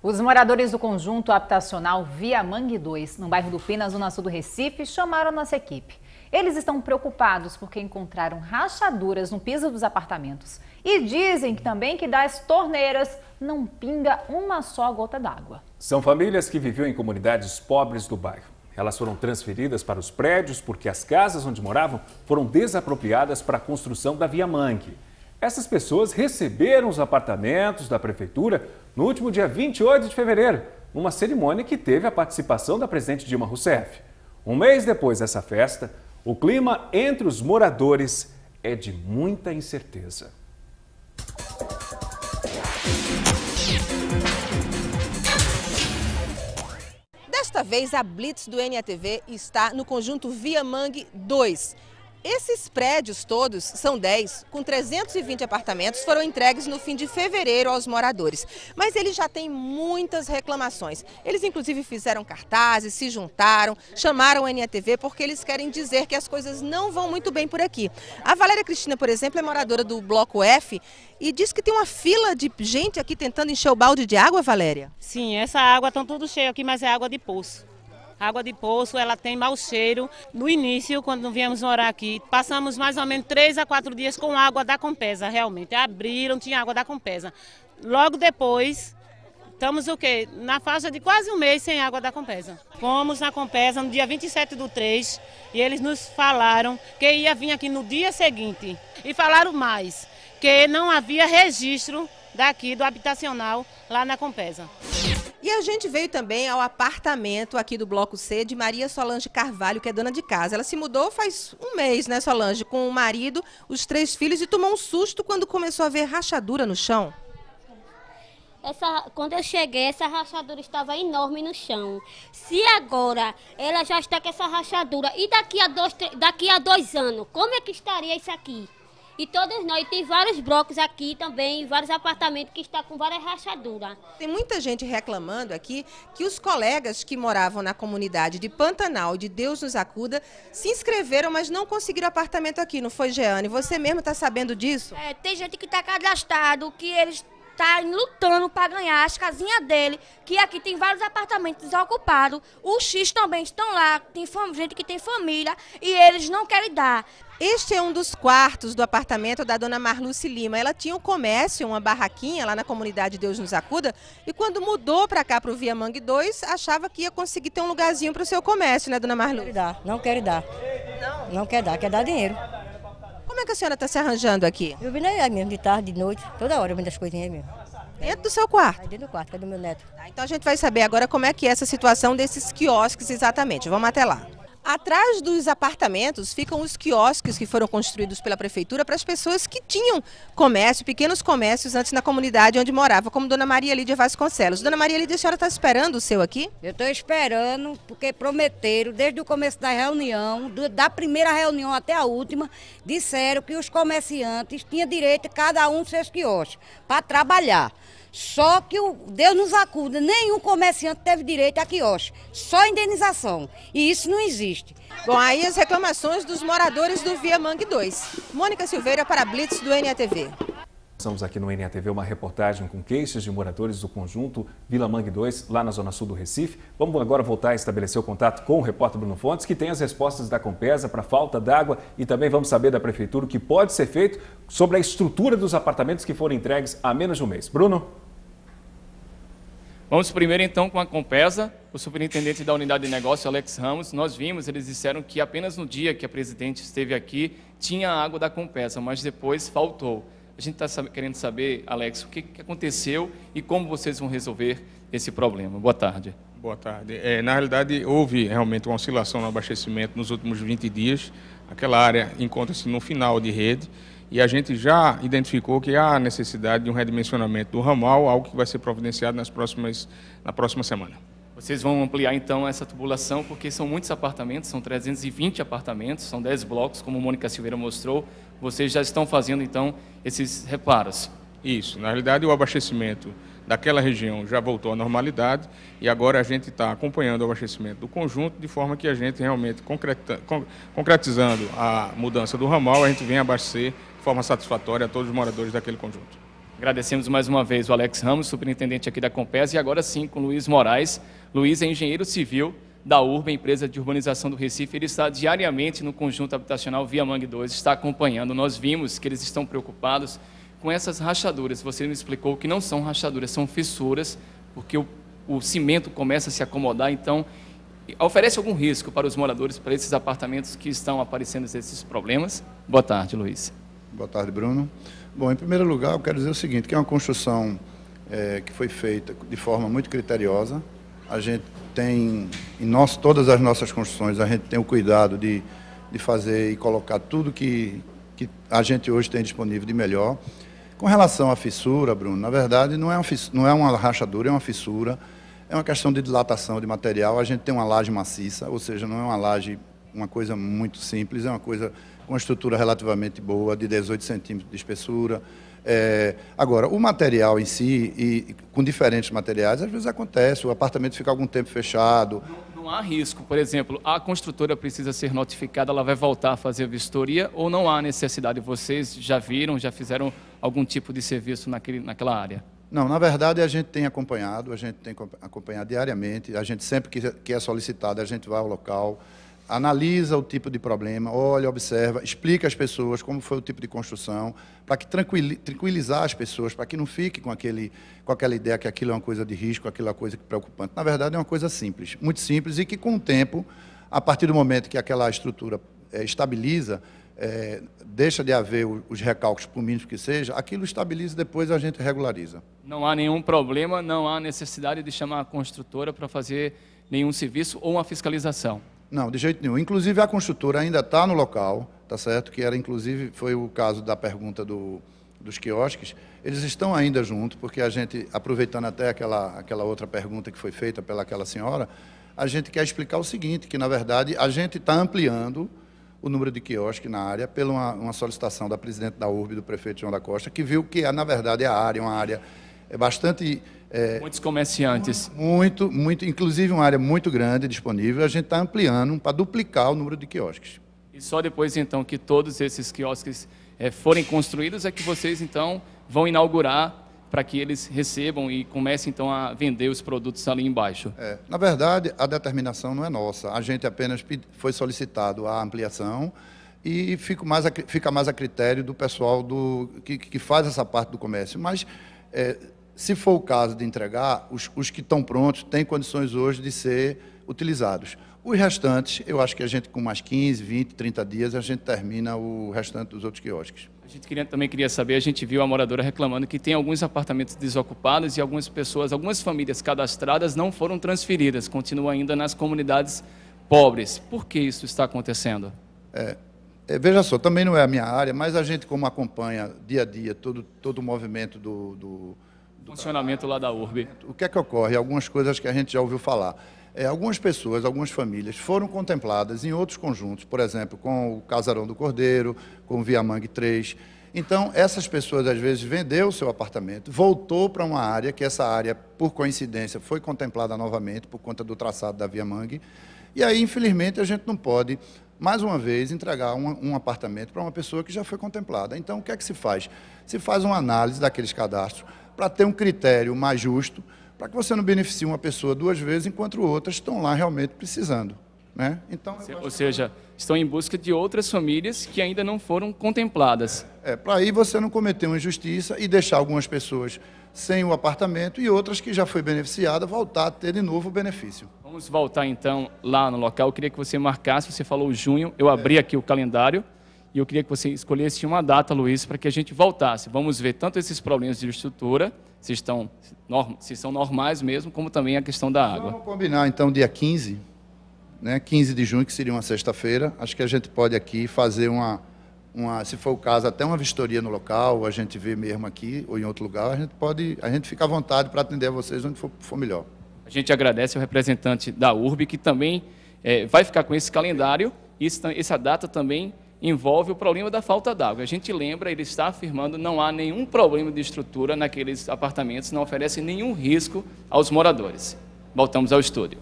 Os moradores do conjunto habitacional Via Mangue 2, no bairro do Pina, zona sul do Recife, chamaram a nossa equipe. Eles estão preocupados porque encontraram rachaduras no piso dos apartamentos e dizem também que das torneiras não pinga uma só gota d'água. São famílias que viviam em comunidades pobres do bairro. Elas foram transferidas para os prédios porque as casas onde moravam foram desapropriadas para a construção da Via Mangue. Essas pessoas receberam os apartamentos da prefeitura no último dia 28 de fevereiro, numa cerimônia que teve a participação da presidente Dilma Rousseff. Um mês depois dessa festa, o clima entre os moradores é de muita incerteza. Desta vez, a Blitz do NATV está no conjunto Via Mangue 2. Esses prédios todos, são 10, com 320 apartamentos, foram entregues no fim de fevereiro aos moradores. Mas eles já têm muitas reclamações. Eles, inclusive, fizeram cartazes, se juntaram, chamaram o NATV porque eles querem dizer que as coisas não vão muito bem por aqui. A Valéria Cristina, por exemplo, é moradora do Bloco F e diz que tem uma fila de gente aqui tentando encher o balde de água, Valéria. Sim, essa água está tudo cheio aqui, mas é água de poço. Água de poço, ela tem mau cheiro. No início, quando viemos morar aqui, passamos mais ou menos 3 a 4 dias com água da Compesa, realmente. Abriram, tinha água da Compesa. Logo depois, estamos o quê? Na faixa de quase um mês sem água da Compesa. Fomos na Compesa no dia 27/3 e eles nos falaram que ia vir aqui no dia seguinte. E falaram mais, que não havia registro daqui do habitacional lá na Compesa. E a gente veio também ao apartamento aqui do Bloco C de Maria Solange Carvalho, que é dona de casa. Ela se mudou faz um mês, né, Solange, com o marido, os 3 filhos, e tomou um susto quando começou a ver rachadura no chão. Quando eu cheguei, essa rachadura estava enorme no chão. Se agora ela já está com essa rachadura, e daqui a 2 anos, como é que estaria isso aqui? E todos nós, tem vários blocos aqui também, vários apartamentos que estão com várias rachaduras. Tem muita gente reclamando aqui que os colegas que moravam na comunidade de Pantanal e de Deus nos acuda se inscreveram, mas não conseguiram apartamento aqui, não foi, Jeane? Você mesmo está sabendo disso? Tem gente que está cadastrado, que eles estão lutando para ganhar as casinhas dele, que aqui tem vários apartamentos desocupados, os X também estão lá, tem gente que tem família e eles não querem dar. Este é um dos quartos do apartamento da dona Marluce Lima. Ela tinha um comércio, uma barraquinha lá na comunidade Deus nos acuda, e quando mudou para cá, para o Via Mangue 2, achava que ia conseguir ter um lugarzinho para o seu comércio, né, dona Marluce? Não quero dar. Não quer dar dinheiro. Como é que a senhora está se arranjando aqui? Eu vim aí mesmo, de tarde, de noite, toda hora eu vim das coisinhas mesmo. Dentro do seu quarto? Dentro do quarto, que é do meu neto. Então a gente vai saber agora como é que é essa situação desses quiosques exatamente. Vamos até lá. Atrás dos apartamentos ficam os quiosques que foram construídos pela prefeitura para as pessoas que tinham comércio, pequenos comércios antes na comunidade onde morava, como dona Maria Lídia Vasconcelos. Dona Maria Lídia, a senhora está esperando o seu aqui? Eu estou esperando, porque prometeram, desde o começo da reunião, da primeira reunião até a última, disseram que os comerciantes tinham direito, cada um seus quiosques, para trabalhar. Só que o Deus nos acuda, nenhum comerciante teve direito a quiosque, só indenização. E isso não existe. Bom, aí as reclamações dos moradores do Via Mangue 2. Mônica Silveira para a Blitz do NATV. Estamos aqui no NATV, uma reportagem com queixas de moradores do conjunto Vila Mangue 2, lá na zona sul do Recife. Vamos agora voltar a estabelecer o contato com o repórter Bruno Fontes, que tem as respostas da Compesa para a falta d'água, e também vamos saber da prefeitura o que pode ser feito sobre a estrutura dos apartamentos que foram entregues há menos de um mês. Bruno? Vamos primeiro então com a Compesa, o superintendente da unidade de negócio, Alex Ramos. Nós vimos, eles disseram que apenas no dia que a presidente esteve aqui tinha água da Compesa, mas depois faltou. A gente está querendo saber, Alex, o que aconteceu e como vocês vão resolver esse problema. Boa tarde. Boa tarde. Na realidade, houve realmente uma oscilação no abastecimento nos últimos 20 dias. Aquela área encontra-se no final de rede e a gente já identificou que há necessidade de um redimensionamento do ramal, algo que vai ser providenciado na próxima semana. Vocês vão ampliar então essa tubulação, porque são muitos apartamentos, são 320 apartamentos, são 10 blocos, como a Mônica Silveira mostrou. Vocês já estão fazendo então esses reparos? Isso, na realidade o abastecimento daquela região já voltou à normalidade e agora a gente está acompanhando o abastecimento do conjunto, de forma que a gente realmente, concretizando a mudança do ramal, a gente venha abastecer de forma satisfatória a todos os moradores daquele conjunto. Agradecemos mais uma vez o Alex Ramos, superintendente aqui da Compesa, e agora sim com o Luiz Moraes. Luiz é engenheiro civil da Urba, empresa de urbanização do Recife. Ele está diariamente no conjunto habitacional Viamangue 2, está acompanhando. Nós vimos que eles estão preocupados com essas rachaduras. Você me explicou que não são rachaduras, são fissuras, porque o cimento começa a se acomodar, então oferece algum risco para os moradores, para esses apartamentos que estão aparecendo esses problemas? Boa tarde, Luiz. Boa tarde, Bruno. Bom, em primeiro lugar, eu quero dizer o seguinte, que é uma construção que foi feita de forma muito criteriosa. A gente tem, todas as nossas construções, a gente tem o cuidado de fazer e colocar tudo que a gente hoje tem disponível de melhor. Com relação à fissura, Bruno, na verdade, não é uma rachadura, é uma fissura. É uma questão de dilatação de material. A gente tem uma laje maciça, ou seja, não é uma laje, uma coisa muito simples, é uma coisa com uma estrutura relativamente boa, de 18 centímetros de espessura. Agora, o material em si, e com diferentes materiais, às vezes acontece, o apartamento fica algum tempo fechado. Não há risco, por exemplo, a construtora precisa ser notificada, ela vai voltar a fazer a vistoria, ou não há necessidade? Vocês já viram, já fizeram algum tipo de serviço naquela área? Não, na verdade a gente tem acompanhado diariamente, a gente sempre que é solicitado, a gente vai ao local, analisa o tipo de problema, olha, observa, explica às pessoas como foi o tipo de construção, para que tranquilizar as pessoas, para que não fique com aquela ideia que aquilo é uma coisa de risco, aquilo é uma coisa preocupante. Na verdade é uma coisa simples, muito simples, e que com o tempo, a partir do momento que aquela estrutura estabiliza, deixa de haver os recalques, por mínimo que seja, aquilo estabiliza e depois a gente regulariza. Não há nenhum problema, não há necessidade de chamar a construtora para fazer nenhum serviço ou uma fiscalização? Não, de jeito nenhum. Inclusive, a construtora ainda está no local, tá certo? Que era, inclusive, foi o caso da pergunta dos quiosques. Eles estão ainda juntos, porque a gente, aproveitando até aquela outra pergunta que foi feita pelaquela senhora, a gente quer explicar o seguinte, que, na verdade, a gente está ampliando o número de quiosques na área pela uma solicitação da presidente da URB, do prefeito João da Costa, que viu que, na verdade, a área é uma área bastante... muitos comerciantes. Muito, inclusive uma área muito grande disponível. A gente está ampliando para duplicar o número de quiosques. E só depois, então, que todos esses quiosques forem construídos, é que vocês, então, vão inaugurar para que eles recebam e comecem, então, a vender os produtos ali embaixo? Na verdade, a determinação não é nossa. A gente apenas foi solicitado a ampliação e fica mais a critério do pessoal que faz essa parte do comércio. Mas, se for o caso de entregar, os que estão prontos têm condições hoje de ser utilizados. Os restantes, eu acho que a gente, com mais 15, 20, 30 dias, a gente termina o restante dos outros quiosques. A gente também queria saber, a gente viu a moradora reclamando que tem alguns apartamentos desocupados e algumas famílias cadastradas não foram transferidas, continuam ainda nas comunidades pobres. Por que isso está acontecendo? Veja só, também não é a minha área, mas a gente, como acompanha dia a dia todo o movimento do funcionamento lá da URB. O que é que ocorre? Algumas coisas que a gente já ouviu falar. Algumas pessoas, algumas famílias foram contempladas em outros conjuntos, por exemplo, com o Casarão do Cordeiro, com o Viamangue 3. Então, essas pessoas, às vezes, vendeu o seu apartamento, voltou para uma área, que essa área, por coincidência, foi contemplada novamente por conta do traçado da Viamangue. E aí, infelizmente, a gente não pode, mais uma vez, entregar um apartamento para uma pessoa que já foi contemplada. Então, o que é que se faz? Se faz uma análise daqueles cadastros para ter um critério mais justo, para que você não beneficie uma pessoa duas vezes, enquanto outras estão lá realmente precisando. Né? Então, ou seja, estão em busca de outras famílias que ainda não foram contempladas. Para aí você não cometer uma injustiça e deixar algumas pessoas sem o apartamento e outras que já foi beneficiada voltar a ter de novo o benefício. Vamos voltar então lá no local. Eu queria que você marcasse, você falou junho, eu abri aqui o calendário e eu queria que você escolhesse uma data, Luiz, para que a gente voltasse. Vamos ver tanto esses problemas de estrutura, se são normais mesmo, como também a questão da água. Vamos combinar então dia 15, né? 15 de junho, que seria uma sexta-feira. Acho que a gente pode aqui fazer se for o caso, até uma vistoria no local, a gente vê mesmo aqui ou em outro lugar, a gente fica à vontade para atender a vocês onde for melhor. A gente agradece ao representante da URB, que também vai ficar com esse calendário, e essa data também envolve o problema da falta d'água. A gente lembra, ele está afirmando, não há nenhum problema de estrutura naqueles apartamentos, não oferece nenhum risco aos moradores. Voltamos ao estúdio.